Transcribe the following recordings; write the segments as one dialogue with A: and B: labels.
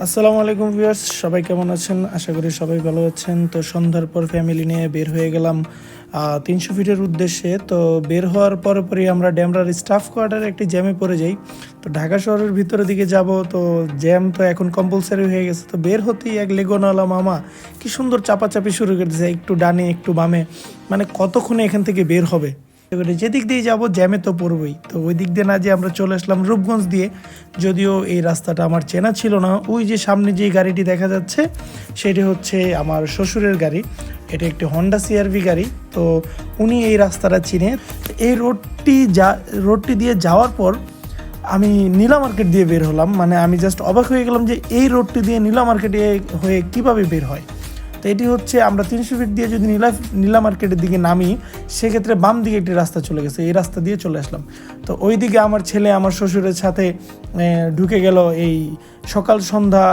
A: আসসালামু আলাইকুম ভিউয়ার্স, সবাই কেমন আছেন? আশা করি সবাই ভালো আছেন। তো সন্ধ্যার পর ফ্যামিলি নিয়ে বের হয়ে গেলাম 300 ফিটের উদ্দেশ্যে। তো বের হওয়ার পরই আমরা ডেমরার স্টাফ কোয়ার্টারে একটি জ্যামে পড়ে যাই। তো ঢাকা শহরের ভিতরের দিকে যাব, তো জ্যাম তো এখন কম্পালসারি হয়ে গেছে। তো বের হতেই এক লেগুনাওয়ালা মামা কি সুন্দর চাপাচাপি শুরু করে দিয়েছে, একটু ডানে একটু বামে, মানে কতক্ষণে এখান থেকে বের হবে। এবারে যেদিক দিয়ে যাব জ্যামে তো পড়বই। তো ওই দিক দিয়ে না যে আমরা চলে আসলাম রূপগঞ্জ দিয়ে, যদিও এই রাস্তাটা আমার চেনা ছিল না। ওই যে সামনে যে গাড়িটি দেখা যাচ্ছে সেটি হচ্ছে আমার শ্বশুরের গাড়ি, এটা একটি হন্ডা সিআরভি গাড়ি। তো উনি এই রাস্তাটা চিনে। এই রোডটি দিয়ে যাওয়ার পর আমি নীলা মার্কেট দিয়ে বের হলাম। মানে আমি জাস্ট অবাক হয়ে গেলাম যে এই রোডটি দিয়ে নীলা মার্কেটে হয়ে কিভাবে বের হয়। তো এটি হচ্ছে আমরা 300 ফিট দিয়ে যদি নীলা মার্কেটের দিকে নামি, সেক্ষেত্রে বাম দিকে একটি রাস্তা চলে গেছে, এই রাস্তা দিয়ে চলে আসলাম। তো ওই দিকে আমার ছেলে আমার শ্বশুরের সাথে ঢুকে গেল এই সকাল সন্ধ্যা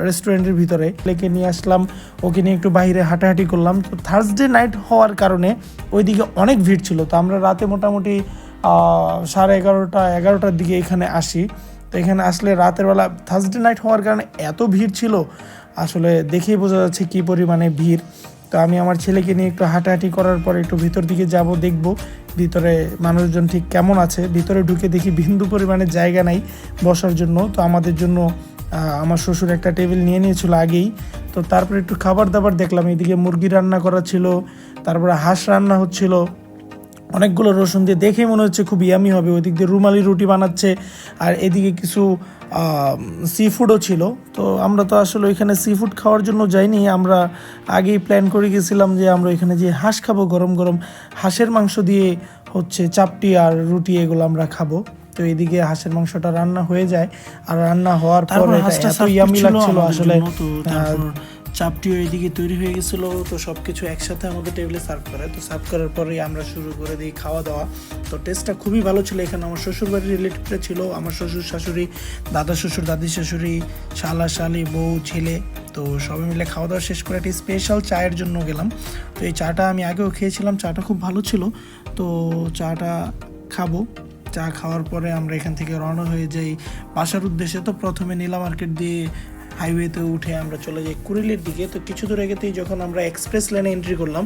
A: রেস্টুরেন্টের ভিতরে। ছেলেকে নিয়ে আসলাম, ওকে নিয়ে একটু বাইরে হাঁটাহাঁটি করলাম। তো থার্সডে নাইট হওয়ার কারণে ওইদিকে অনেক ভিড় ছিল। তো আমরা রাতে মোটামুটি 11:30-11টার দিকে এখানে আসি। তো এখানে আসলে রাতের বেলা থার্সডে নাইট হওয়ার কারণে এত ভিড় ছিল, আসলে দেখেই বোঝা যাচ্ছে কী পরিমাণে ভিড়। তো আমি আমার ছেলেকে নিয়ে একটু হাঁটাহাঁটি করার পর একটু ভিতর দিকে যাব, দেখব ভিতরে মানুষজন ঠিক কেমন আছে। ভিতরে ঢুকে দেখি বিন্দু পরিমাণে জায়গা নাই বসার জন্য। তো আমাদের জন্য আমার শ্বশুর একটা টেবিল নিয়ে নিয়েছিল আগেই। তো তারপরে একটু খাবার দাবার দেখলাম, এদিকে মুরগি রান্না করা ছিল, তারপরে হাঁস রান্না হচ্ছিল অনেকগুলো রসুন দিয়ে, দেখেই মনে হচ্ছে খুব ইয়ামি হবে। ওই দিক দিয়ে রুমালি রুটি বানাচ্ছে, আর এদিকে কিছু সি ফুডও ছিল। তো আমরা তো আসলে ওইখানে সি ফুড খাওয়ার জন্য যাইনি, আমরা আগেই প্ল্যান করে গেছিলাম যে আমরা ওইখানে যে হাঁস খাবো, গরম গরম হাঁসের মাংস দিয়ে হচ্ছে চাপটি আর রুটি এগুলো আমরা খাবো। তো এইদিকে হাঁসের মাংসটা রান্না হয়ে যায়, আর রান্না হওয়ার পর এত ইয়ামি লাগছিল আসলে। চাপটিও এইদিকে তৈরি হয়ে গেছিলো। তো সব কিছু একসাথে আমাদের টেবিলে সার্ভ করে। তো সার্ভ করার পরেই আমরা শুরু করে দিই খাওয়া দাওয়া। তো টেস্টটা খুবই ভালো ছিল। এখানে আমার শ্বশুর বাড়ির রিলেটিভরা ছিল, আমার শ্বশুর শাশুড়ি, দাদা শ্বশুর, দাদি শাশুড়ি, শালা শালি, বউ, ছেলে। তো সবাই মিলে খাওয়া দাওয়া শেষ করে একটি স্পেশাল চায়ের জন্য গেলাম। তো এই চাটা আমি আগেও খেয়েছিলাম, চাটা খুব ভালো ছিল। তো চাটা খাবো। চা খাওয়ার পরে আমরা এখান থেকে রওনা হয়ে যাই বাসার উদ্দেশ্যে। তো প্রথমে নীলা মার্কেট দিয়ে হাইওয়েতে উঠে আমরা চলে যাই কুড়িলের দিকে। তো কিছু দূর আগেতেই যখন আমরা এক্সপ্রেস লেনে এন্ট্রি করলাম,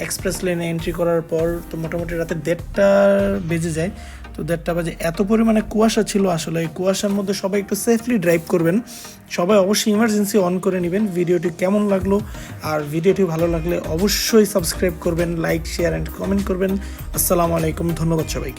A: এক্সপ্রেস লেনে এন্ট্রি করার পর তো মোটামুটি রাতে 1:30 বেজে যায়। তো 1:30 বাজে এত পরিমাণে কুয়াশা ছিল, আসলে এই কুয়াশার মধ্যে সবাই একটু সেফলি ড্রাইভ করবেন, সবাই অবশ্যই ইমার্জেন্সি অন করে নেবেন। ভিডিওটি কেমন লাগলো, আর ভিডিওটি ভালো লাগলে অবশ্যই সাবস্ক্রাইব করবেন, লাইক, শেয়ার অ্যান্ড কমেন্ট করবেন। আসসালামু আলাইকুম, ধন্যবাদ সবাইকে।